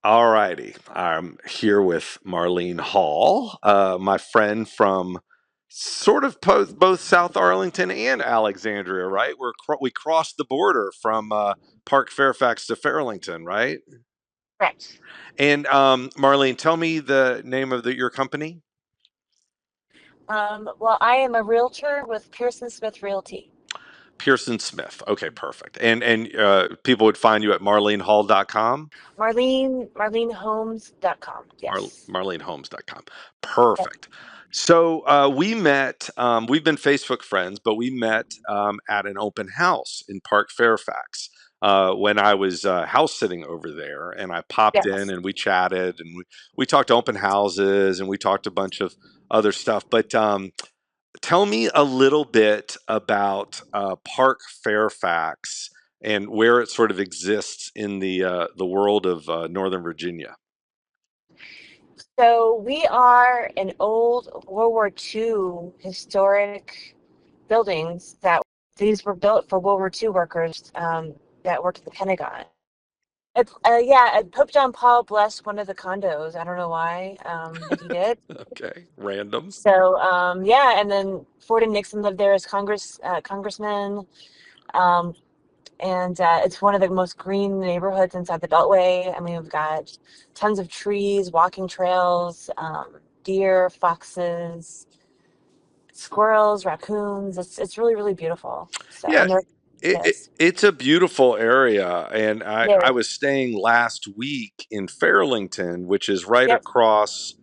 All righty. I'm here with Marlene Hall, my friend from sort of both South Arlington and Alexandria, right? We crossed the border from Park Fairfax to Fairlington, right? Correct. And Marlene, tell me the name of your company. Well, I am a realtor with Pearson Smith Realty. Pearson Smith. Okay, perfect. And people would find you at marlenehall.com. MarleneHomes.com. Yes. MarleneHomes.com. Yep. Perfect. So we met, we've been Facebook friends, but we met at an open house in Park Fairfax when I was house sitting over there. And I popped in Yes. and we chatted and we talked open houses and we talked a bunch of other stuff. But tell me a little bit about Park Fairfax and where it sort of exists in the world of Northern Virginia. So we are an old World War II historic buildings that these were built for World War II workers that worked at the Pentagon. Pope John Paul blessed one of the condos. I don't know why, but he did. Okay, random. So yeah, and then Ford and Nixon lived there as congressmen. Um, and it's one of the most green neighborhoods inside the Beltway. I mean, we've got tons of trees, walking trails, deer, foxes, squirrels, raccoons. It's really really beautiful. So Yeah, and there, yes, it's a beautiful area, and I there, was staying last week in Fairlington, which is right yep, across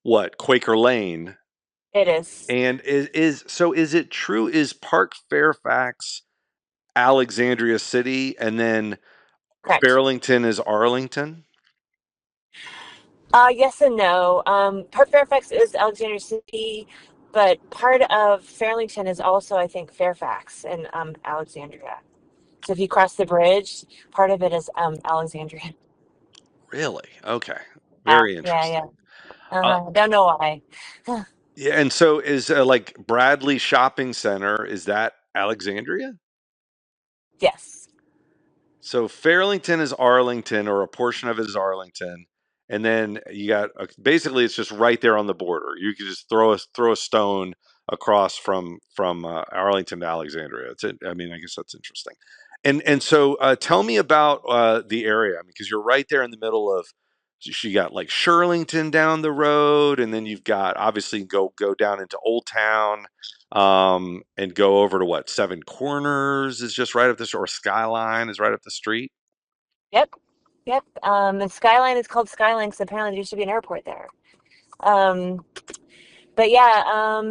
what Quaker Lane. it is. And is it true? Is Park Fairfax Alexandria City, and then Correct. Fairlington is Arlington? Yes and no. Part Fairfax is Alexandria City, but part of Fairlington is also, I think, Fairfax and Alexandria. So if you cross the bridge, part of it is Alexandria. Really? Okay, Yeah, very yeah, yeah. interesting. Uh, Don't know why. yeah, and so is like Bradley Shopping Center, is that Alexandria? Yes. So Fairlington is Arlington, or a portion of it is Arlington, and then you got basically it's just right there on the border. You could just throw a stone across from Arlington to Alexandria. I mean, I guess that's interesting. And so tell me about the area, because you're right there in the middle of. You got like Shirlington down the road, and then you've got obviously go down into Old Town, and go over to what, Seven Corners is just right up this, or Skyline is right up the street. Yep. Yep. And Skyline is called Skyline because apparently there used to be an airport there. Um, but yeah,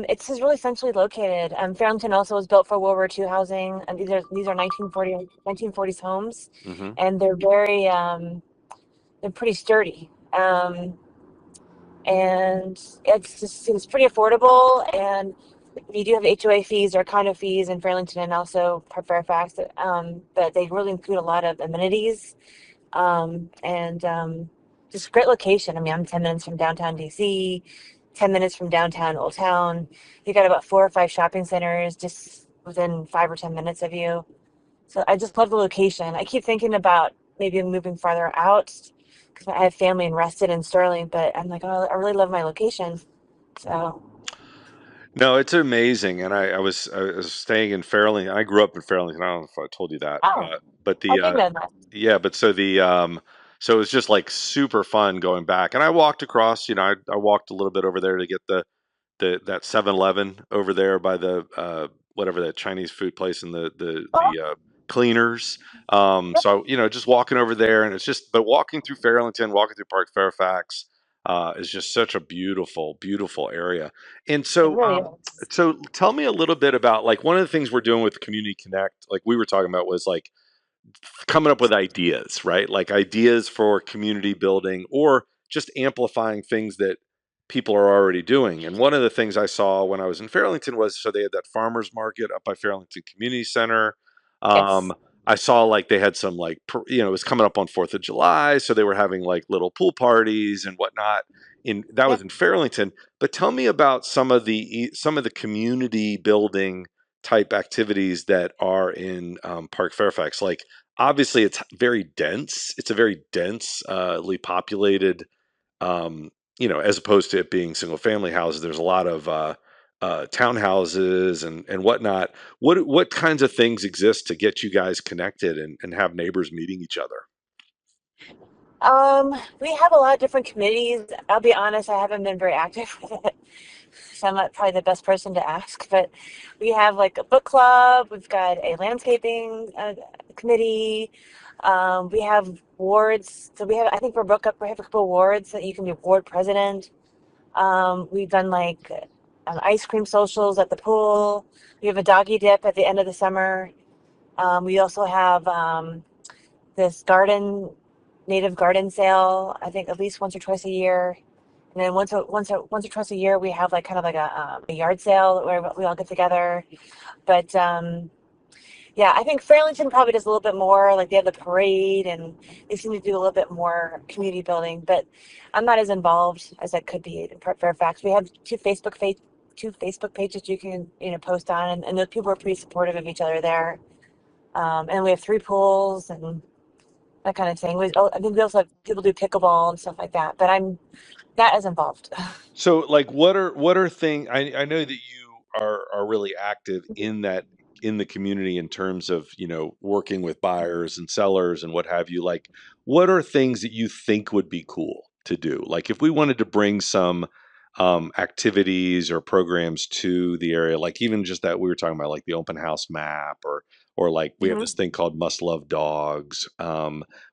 it's just really centrally located. Farrington also was built for World War II housing, and these are 1940s homes, Hmm. and they're pretty sturdy. And it's pretty affordable, and you do have HOA fees or condo fees in Fairlington and also Fairfax, but they really include a lot of amenities, and just great location. I mean, I'm 10 minutes from downtown DC, 10 minutes from downtown Old Town. You got about four or five shopping centers just within 5 or 10 minutes of you. So I just love the location. I keep thinking about maybe moving farther out because I have family in Reston and Sterling, but I'm like, oh, I really love my location. So, No, it's amazing, and I was staying in Fairleigh. I grew up in Fairleigh. I don't know if I told you that, oh, but I didn't know that. yeah, but so it was just like super fun going back, and I walked across. I walked a little bit over there to get that 7-Eleven over there by the whatever that Chinese food place, and Oh, the cleaners. yep, So just walking over there, and it's just but walking through Fairlington, walking through Park Fairfax, is just such a beautiful, beautiful area. And it so really is. so tell me a little bit about, like, one of the things we're doing with Community Connect, like we were talking about, was like coming up with ideas, right? Like ideas for community building, or just amplifying things that people are already doing. And one of the things I saw when I was in Fairlington was, so they had that farmers market up by Fairlington Community Center. Um, Yes. I saw like they had some like it was coming up on 4th of July, so they were having like little pool parties and whatnot. In that was Yep. in Fairlington. But tell me about some of the community building type activities that are in Park Fairfax. Like obviously it's very dense. It's a very densely populated, um, as opposed to it being single family houses. There's a lot of townhouses and whatnot. What kinds of things exist to get you guys connected and have neighbors meeting each other? We have a lot of different committees. I'll be honest, I haven't been very active with it. So I'm not probably the best person to ask, but we have like a book club. We've got a landscaping committee. We have wards. So I think we're broke up. We have a couple of wards that you can be ward president. We've done like ice cream socials at the pool. We have a doggy dip at the end of the summer. We also have this native garden sale. I think at least once or twice a year. And then once or twice a year, we have like kind of like a yard sale where we all get together. But yeah, I think Fairlington probably does a little bit more. Like they have the parade, and they seem to do a little bit more community building. But I'm not as involved as I could be in Fairfax. We have two Facebook pages you can post on, and those people are pretty supportive of each other there. And we have three pools and that kind of thing. I think we also have people do pickleball and stuff like that. But I'm not as involved. So, like, what are things? I know that you are really active in the community in terms of working with buyers and sellers and what have you. Like, what are things that you think would be cool to do? Like, if we wanted to bring some activities or programs to the area, like even just that we were talking about, like the open house map, or like we have Hmm. this thing called Must Love Dogs,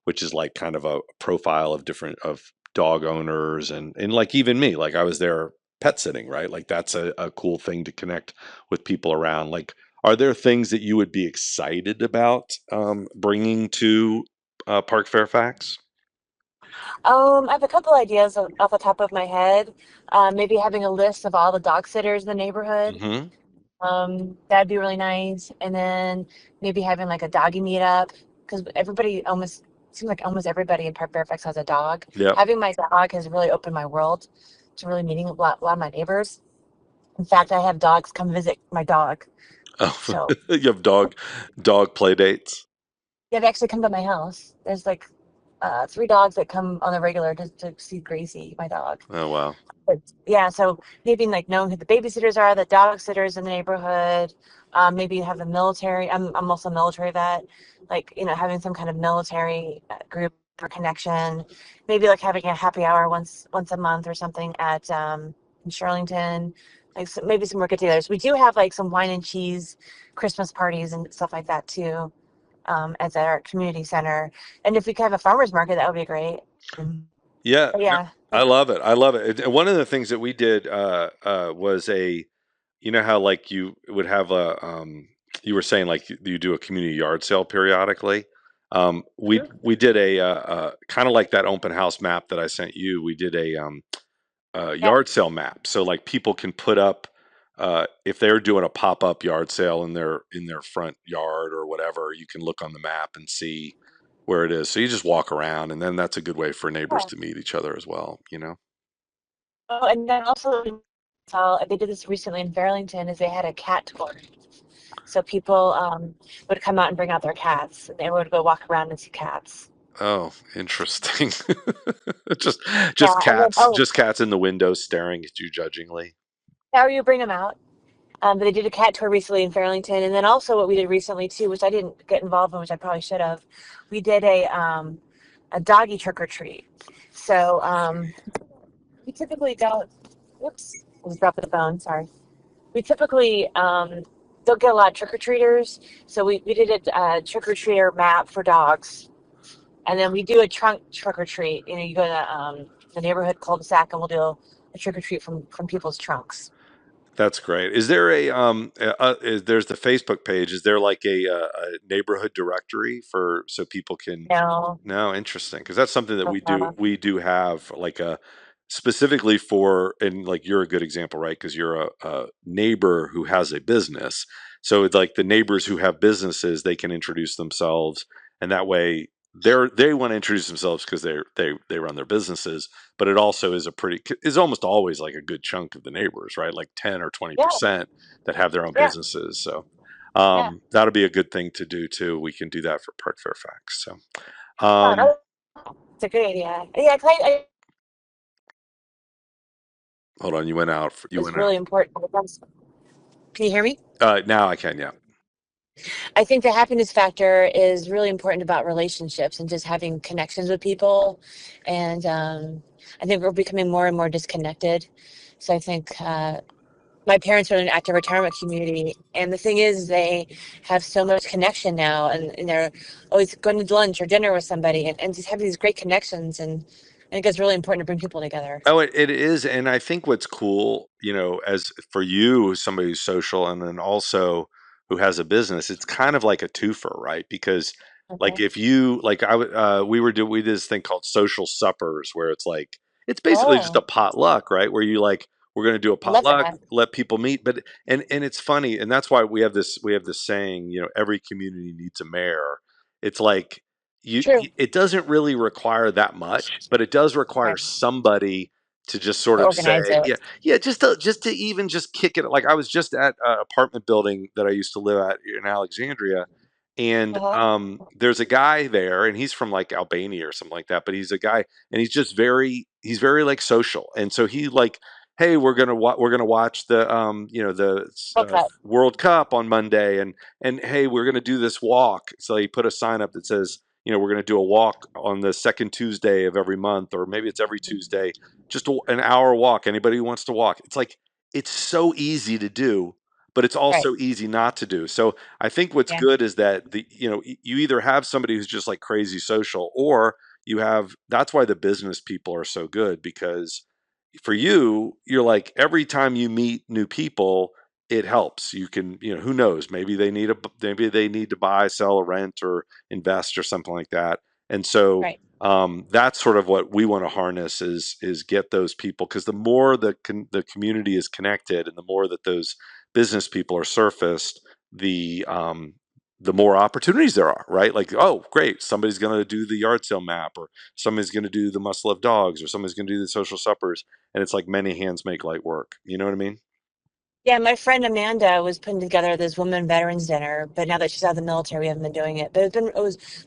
which is like kind of a profile of different of dog owners and like even me, like I was there pet sitting, right? Like that's a cool thing to connect with people around. Like, are there things that you would be excited about bringing to Park Fairfax? I have a couple ideas off the top of my head. Maybe having a list of all the dog sitters in the neighborhood. Hmm. That'd be really nice. And then maybe having like a doggy meetup because everybody almost seems like almost everybody in Park Fairfax has a dog. Yep. Having my dog has really opened my world to really meeting a lot of my neighbors. In fact, I have dogs come visit my dog. Oh, So you have dog play dates. yeah, they actually come to my house. There's like three dogs that come on the regular to see Gracie, my dog. Oh wow. But yeah, so maybe like knowing who the babysitters are, the dog sitters in the neighborhood. Maybe have the military. I'm also a military vet. Like having some kind of military group or connection. Maybe like having a happy hour once a month or something at in Shirlington. Like maybe some more get-togethers. We do have like some wine and cheese Christmas parties and stuff like that too. At our community center, and if we could have a farmers market, that would be great. Yeah, But no, yeah. I love it. I love it. One of the things that we did was how like you would have you were saying like you do a community yard sale periodically. We did a kind of like that open house map that I sent you. We did a Yeah. yard sale map, so like people can put up if they're doing a pop up yard sale in their front yard or whatever. You can look on the map and see where it is. So you just walk around, and then that's a good way for neighbors Yeah. to meet each other as well. Oh, and then also, they did this recently in Burlington, is they had a cat tour. So people would come out and bring out their cats, and they would go walk around and see cats. Oh, interesting. just Yeah, just and then cats, just cats in the windows staring at you judgingly. how you bring them out? But they did a cat tour recently in Fairlington, and then also what we did recently too, which I didn't get involved in, which I probably should have. We did a doggy trick or treat. So we typically don't. Whoops, I just dropped the phone. Sorry. We typically don't get a lot of trick or treaters, so we did a trick or treater map for dogs, and then we do a trunk trick or treat. You go to the neighborhood cul-de-sac, and we'll do a trick or treat from people's trunks. That's great. Is there there's the Facebook page. Is there like a neighborhood directory for so people can? No, No, interesting, because that's something that we do uh, we do have like a specifically for, and like you're a good example, right? Because you're a neighbor who has a business. So it's like the neighbors who have businesses, they can introduce themselves, and that way they want to introduce themselves because they run their businesses. But it also is almost always like a good chunk of the neighbors, right? Like 10 or twenty yeah, percent that have their own yeah. businesses. So. Yeah. That'll be a good thing to do too. We can do that for Park Fairfax. So, Oh, um, it's a great idea. Yeah, 'cause hold on, you went out. You it's went out. really important. Can you hear me? Now I can. Yeah. I think the happiness factor is really important about relationships and just having connections with people. And I think we're becoming more and more disconnected. So I think my parents are in an active retirement community. And the thing is, they have so much connection now, and they're always going to lunch or dinner with somebody and just having these great connections. And I think it's really important to bring people together. Oh, it is, and I think what's cool, as for you, somebody who's social, and then also who has a business, it's kind of like a twofer, right? Because like Okay. if you like, we did this thing called social suppers, where it's basically just a Oh, potluck, right? Where you like we're going to do a I love potluck, that. let people meet, but and it's funny, and that's why we have this saying, every community needs a mayor. It's like True. it doesn't really require that much, but it does require Right. somebody to just sort To of organize say, yeah, it. yeah, just to even just kick it. Like I was just at an apartment building that I used to live at in Alexandria, and Uh-huh. there's a guy there, and he's from like Albania or something like that. But he's a guy, and he's very like social, and so he like, hey, we're gonna watch the Okay. World Cup on Monday, and hey, we're gonna do this walk. So he put a sign up that says, we're going to do a walk on the second Tuesday of every month, or maybe it's every Tuesday, just an hour walk. Anybody who wants to walk. It's like, it's so easy to do, but it's Right. also easy not to do. So I think what's Yeah. good is that you either have somebody who's just like crazy social, or that's why the business people are so good, because for you, you're like every time you meet new people, it helps. You can, who knows, maybe they need to buy, sell, or rent, or invest, or something like that. And so Right. that's sort of what we want to harness is get those people, because the more the community is connected, and the more that those business people are surfaced, the more opportunities there are, right? Like, oh, great, somebody's going to do the yard sale map, or somebody's going to do the must love dogs, or somebody's going to do the social suppers, and it's like many hands make light work. You know what I mean? Yeah, my friend Amanda was putting together this women veterans dinner, but now that she's out of the military, we haven't been doing it. But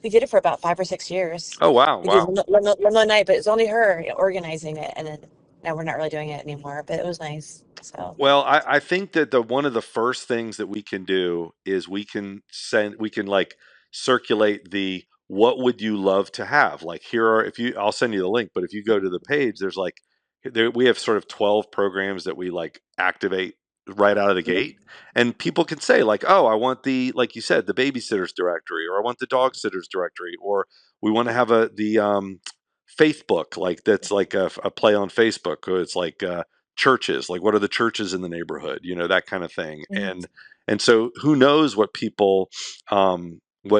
we did it for about 5 or 6 years. Oh wow, We did wow. limo night, but it's only her organizing it, and then now we're not really doing it anymore. But it was nice. So Well, I think that the one of the first things that we can do is we can like circulate the what would you love to have? Like, here are if you I'll send you the link, but if you go to the page, there's like we have sort of 12 programs that we like activate right out of the mhm. gate, and people can say like, oh, I want the, like you said, the babysitters directory, or I want the dog sitters directory, or we want to have the faith book, like that's like a play on Facebook. It's like churches, like what are the churches in the neighborhood, that kind of thing. Mhm. And so who knows what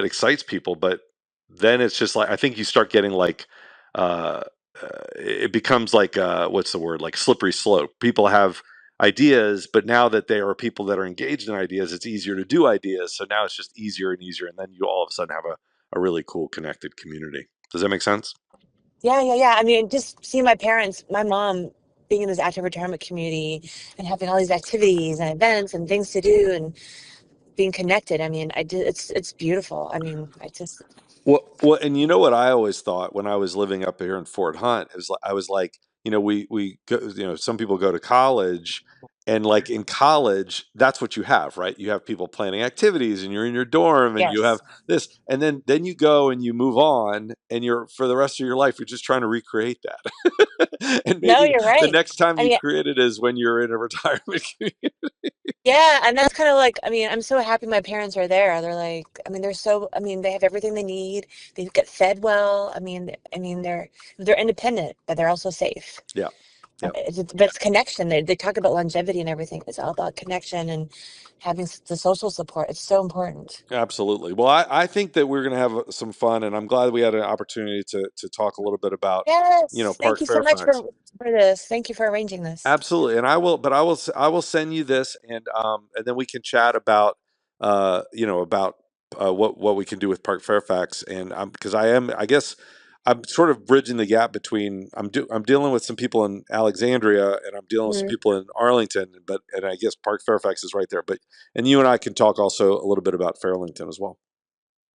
excites people, but then it's just like, I think you start getting like uh, it becomes like what's the word, like slippery slope. People have ideas, but now that there are people that are engaged in ideas, it's easier to do ideas, so now it's just easier and easier, and then you all of a sudden have a really cool connected community. Does that make sense? Yeah, yeah, yeah. I mean, just seeing my parents, my mom being in this active retirement community and having all these activities and events and things to do and being connected. I mean, I did. It's beautiful. I mean, I just Well, and you know what I always thought when I was living up here in Fort Hunt is I was like, we go, some people go to college, and like in college, that's what you have, right? You have people planning activities, and you're in your dorm, and you have yes. this, and then you go and you move on, and you're for the rest of your life, you're just trying to recreate that. And No, maybe you're the right. next time I you mean, create it is when you're in a retirement community. yeah, and that's kind of like, I mean, I'm so happy my parents are there. They're like, I mean, I mean, they have everything they need. They get fed well. I mean, they're independent, but they're also safe. Yeah. Yeah. But it's connection. They talk about longevity and everything. It's all about connection and having the social support. It's so important. Absolutely. Well, I think that we're going to have some fun, and I'm glad we had an opportunity to talk a little bit about, Yes. Thank Park you so much Fairfax. for this. Thank you for arranging this. Absolutely, and I will send you this, and then we can chat about, about what we can do with Park Fairfax, and because I guess I'm sort of bridging the gap between I'm dealing with some people in Alexandria and I'm dealing with some Mm. people in Arlington, but and I guess Park Fairfax is right there. But and you and I can talk also a little bit about Fairlington as well.